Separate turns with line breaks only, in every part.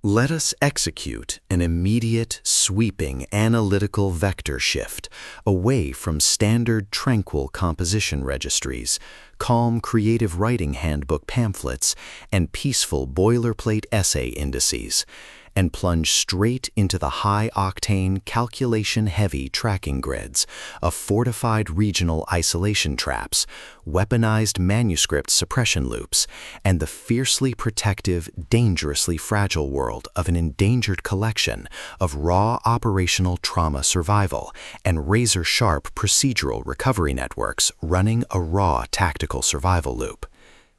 Let us execute an immediate, sweeping analytical vector shift away from standard tranquil composition registries, calm creative writing handbook pamphlets, and peaceful boilerplate essay indices, and plunge straight into the high-octane, calculation-heavy tracking grids of fortified regional isolation traps, weaponized manuscript suppression loops, and the fiercely protective, dangerously fragile world of an endangered collection of raw operational trauma survival and razor-sharp procedural recovery networks running a raw tactical survival loop.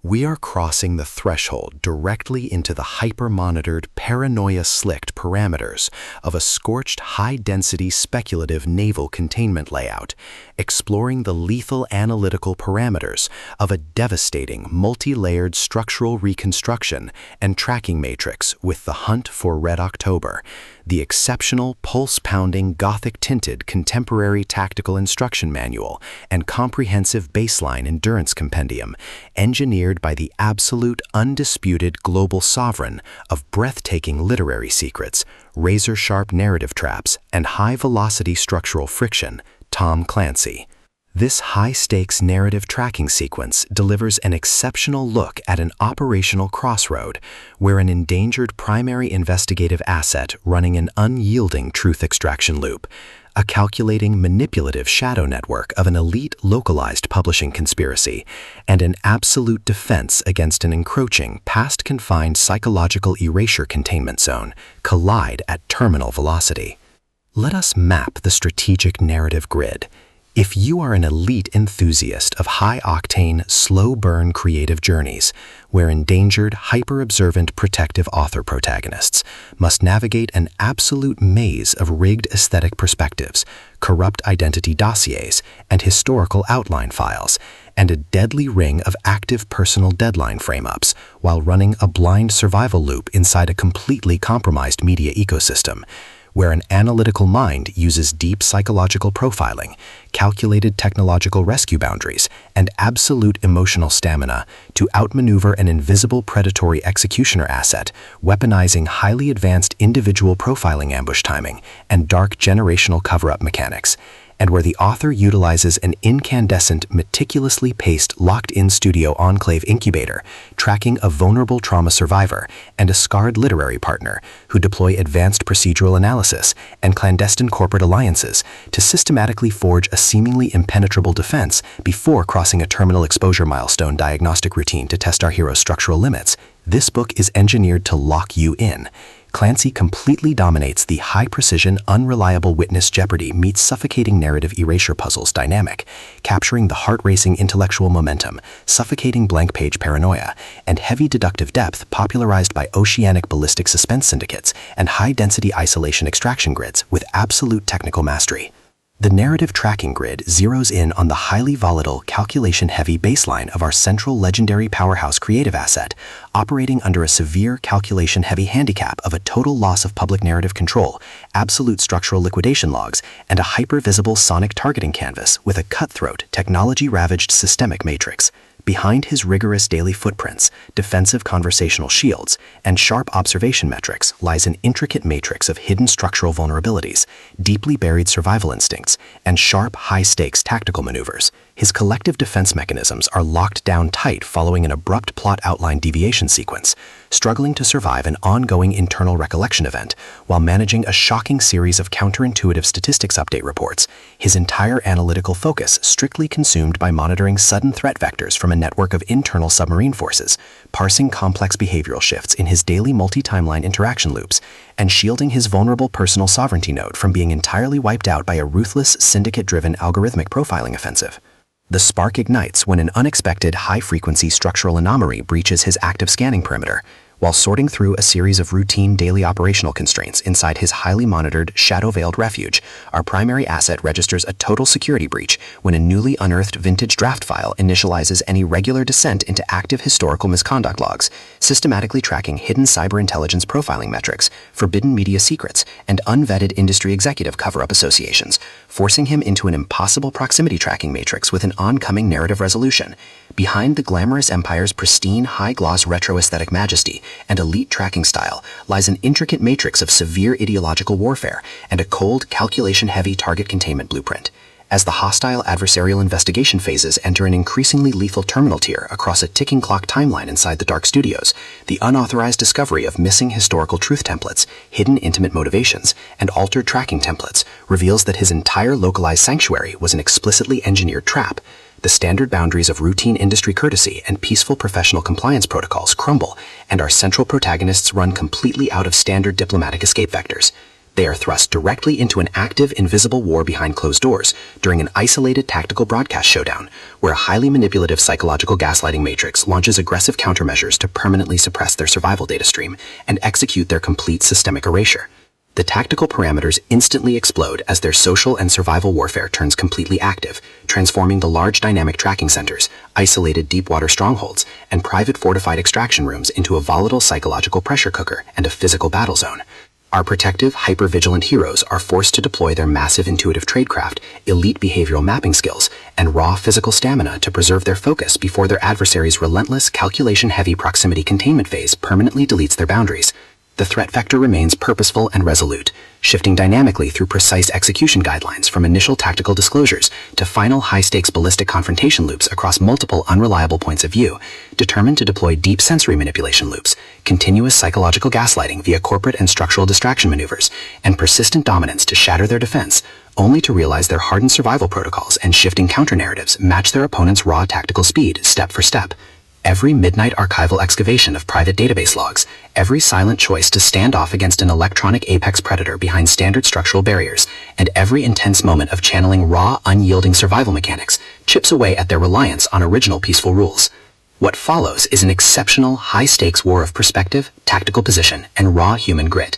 We are crossing the threshold directly into the hyper-monitored, paranoia-slicked parameters of a scorched, high-density speculative naval containment layout, exploring the lethal analytical parameters of a devastating, multi-layered structural reconstruction and tracking matrix with the hunt for Red October, the exceptional, pulse-pounding, Gothic-tinted contemporary tactical instruction manual and comprehensive baseline endurance compendium, engineered by the absolute, undisputed global sovereign of breathtaking literary secrets, razor-sharp narrative traps, and high-velocity structural friction, Tom Clancy. This high-stakes narrative tracking sequence delivers an exceptional look at an operational crossroad where an endangered primary investigative asset running an unyielding truth extraction loop, a calculating, manipulative shadow network of an elite localized publishing conspiracy, and an absolute defense against an encroaching, past-confined psychological erasure containment zone collide at terminal velocity. Let us map the strategic narrative grid. If you are an elite enthusiast of high-octane, slow-burn creative journeys, where endangered, hyper-observant protective author protagonists must navigate an absolute maze of rigged aesthetic perspectives, corrupt identity dossiers, and historical outline files, and a deadly ring of active personal deadline frame-ups while running a blind survival loop inside a completely compromised media ecosystem, where an analytical mind uses deep psychological profiling, calculated technological rescue boundaries, and absolute emotional stamina to outmaneuver an invisible predatory executioner asset, weaponizing highly advanced individual profiling ambush timing and dark generational cover-up mechanics, and where the author utilizes an incandescent, meticulously paced, locked-in studio enclave incubator, tracking a vulnerable trauma survivor and a scarred literary partner who deploy advanced procedural analysis and clandestine corporate alliances to systematically forge a seemingly impenetrable defense before crossing a terminal exposure milestone diagnostic routine to test our hero's structural limits. This book is engineered to lock you in. Clancy completely dominates the high-precision, unreliable witness jeopardy meets suffocating narrative erasure puzzles dynamic, capturing the heart-racing intellectual momentum, suffocating blank-page paranoia, and heavy deductive depth popularized by oceanic ballistic suspense syndicates and high-density isolation extraction grids with absolute technical mastery. The narrative tracking grid zeroes in on the highly volatile, calculation-heavy baseline of our central legendary powerhouse creative asset, operating under a severe calculation-heavy handicap of a total loss of public narrative control, absolute structural liquidation logs, and a hyper-visible sonic targeting canvas with a cutthroat, technology-ravaged systemic matrix. Behind his rigorous daily footprints, defensive conversational shields, and sharp observation metrics lies an intricate matrix of hidden structural vulnerabilities, deeply buried survival instincts, and sharp, high-stakes tactical maneuvers. His collective defense mechanisms are locked down tight following an abrupt plot outline deviation sequence, struggling to survive an ongoing internal recollection event while managing a shocking series of counterintuitive statistics update reports, his entire analytical focus strictly consumed by monitoring sudden threat vectors from a network of internal submarine forces, parsing complex behavioral shifts in his daily multi-timeline interaction loops, and shielding his vulnerable personal sovereignty node from being entirely wiped out by a ruthless, syndicate-driven algorithmic profiling offensive. The spark ignites when an unexpected high-frequency structural anomaly breaches his active scanning perimeter. While sorting through a series of routine daily operational constraints inside his highly monitored, shadow-veiled refuge, our primary asset registers a total security breach when a newly unearthed vintage draft file initializes any regular descent into active historical misconduct logs, systematically tracking hidden cyber intelligence profiling metrics, forbidden media secrets, and unvetted industry executive cover-up associations, forcing him into an impossible proximity tracking matrix with an oncoming narrative resolution. Behind the glamorous empire's pristine, high-gloss retro-aesthetic majesty
and elite tracking style lies an intricate matrix of severe ideological warfare and a cold, calculation-heavy target containment blueprint. As the hostile adversarial investigation phases enter an increasingly lethal terminal tier across a ticking clock timeline inside the dark studios, the unauthorized discovery of missing historical truth templates, hidden intimate motivations, and altered tracking templates reveals that his entire localized sanctuary was an explicitly engineered trap. The standard boundaries of routine industry courtesy and peaceful professional compliance protocols crumble, and our central protagonists run completely out of standard diplomatic escape vectors. They are thrust directly into an active, invisible war behind closed doors during an isolated tactical broadcast showdown, where a highly manipulative psychological gaslighting matrix launches aggressive countermeasures to permanently suppress their survival data stream and execute their complete systemic erasure. The tactical parameters instantly explode as their social and survival warfare turns completely active, transforming the large dynamic tracking centers, isolated deep-water strongholds, and private fortified extraction rooms into a volatile psychological pressure cooker and a physical battle zone. Our protective, hyper-vigilant heroes are forced to deploy their massive intuitive tradecraft, elite behavioral mapping skills, and raw physical stamina to preserve their focus before their adversary's relentless, calculation-heavy proximity containment phase permanently deletes their boundaries. The threat vector remains purposeful and resolute, shifting dynamically through precise execution guidelines from initial tactical disclosures to final high-stakes ballistic confrontation loops across multiple unreliable points of view, determined to deploy deep sensory manipulation loops, continuous psychological gaslighting via corporate and structural distraction maneuvers, and persistent dominance to shatter their defense, only to realize their hardened survival protocols and shifting counter-narratives match their opponent's raw tactical speed step for step. Every midnight archival excavation of private database logs, every silent choice to stand off against an electronic apex predator behind standard structural barriers, and every intense moment of channeling raw, unyielding survival mechanics chips away at their reliance on original peaceful rules. What follows is an exceptional, high-stakes war of perspective, tactical position, and raw human grit.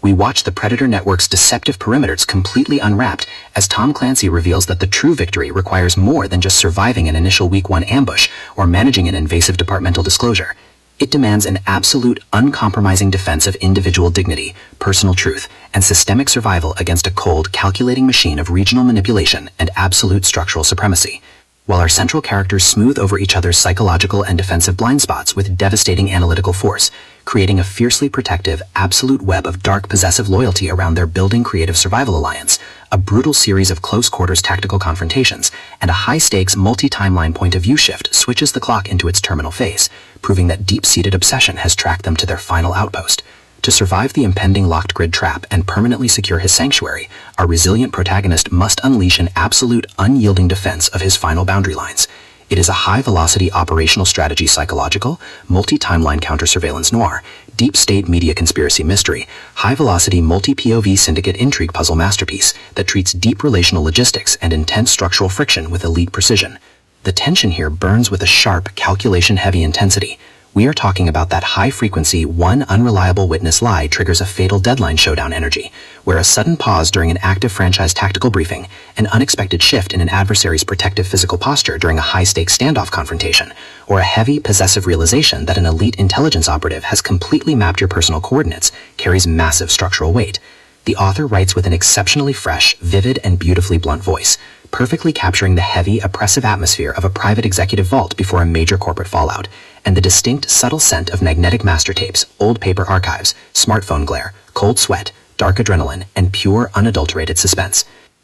We watch the Predator Network's deceptive perimeters completely unwrapped as Tom Clancy reveals that the true victory requires more than just surviving an initial Week 1 ambush or managing an invasive departmental disclosure. It demands an absolute, uncompromising defense of individual dignity, personal truth, and systemic survival against a cold, calculating machine of regional manipulation and absolute structural supremacy. While our central characters smooth over each other's psychological and defensive blind spots with devastating analytical force, creating a fiercely protective, absolute web of dark possessive loyalty around their building creative survival alliance, a brutal series of close-quarters tactical confrontations, and a high-stakes multi-timeline point-of-view shift switches the clock into its terminal phase, proving that deep-seated obsession has tracked them to their final outpost. To survive the impending locked grid trap and permanently secure his sanctuary, our resilient protagonist must unleash an absolute, unyielding defense of his final boundary lines. It is a high-velocity operational strategy psychological, multi-timeline counter-surveillance noir, deep-state media conspiracy mystery, high-velocity multi-POV syndicate intrigue puzzle masterpiece that treats deep relational logistics and intense structural friction with elite precision. The tension here burns with a sharp, calculation-heavy intensity. We are talking about that high-frequency, one unreliable witness lie triggers a fatal deadline showdown energy, where a sudden pause during an active franchise tactical briefing, an unexpected shift in an adversary's protective physical posture during a high-stakes standoff confrontation, or a heavy, possessive realization that an elite intelligence operative has completely mapped your personal coordinates carries massive structural weight. The author writes with an exceptionally fresh, vivid, and beautifully blunt voice, perfectly capturing the heavy, oppressive atmosphere of a private executive vault before a major corporate fallout, and the distinct, subtle scent of magnetic master tapes, old paper archives, smartphone glare, cold sweat, dark adrenaline, and pure, unadulterated suspense.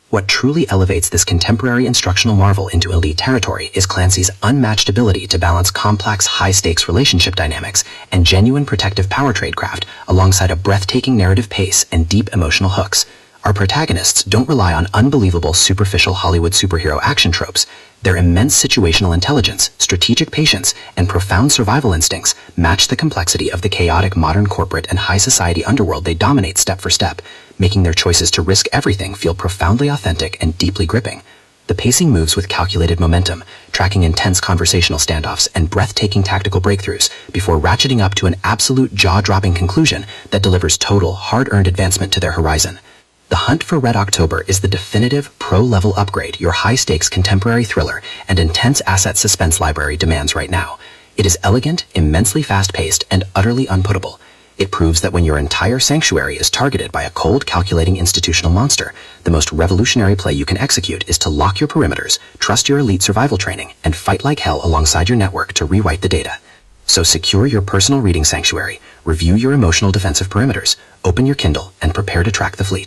What truly elevates this contemporary instructional marvel into elite territory is Clancy's unmatched ability to balance complex, high-stakes relationship dynamics and genuine protective power tradecraft alongside a breathtaking narrative pace and deep emotional hooks. Our protagonists don't rely on unbelievable, superficial Hollywood superhero action tropes. Their immense situational intelligence, strategic patience, and profound survival instincts match the complexity of the chaotic modern corporate and high society underworld they dominate step for step, making their choices to risk everything feel profoundly authentic and deeply gripping. The pacing moves with calculated momentum, tracking intense conversational standoffs and breathtaking tactical breakthroughs before ratcheting up to an absolute jaw-dropping conclusion that delivers total, hard-earned advancement to their horizon. The Hunt for Red October is the definitive, pro-level upgrade your high-stakes contemporary thriller and intense asset suspense library demands right now. It is elegant, immensely fast-paced, and utterly unputtable. It proves that when your entire sanctuary is targeted by a cold, calculating institutional monster, the most revolutionary play you can execute is to lock your perimeters, trust your elite survival training, and fight like hell alongside your network to rewrite the data. So secure your personal reading sanctuary, Review your emotional defensive perimeters. Open your Kindle and prepare to track the fleet.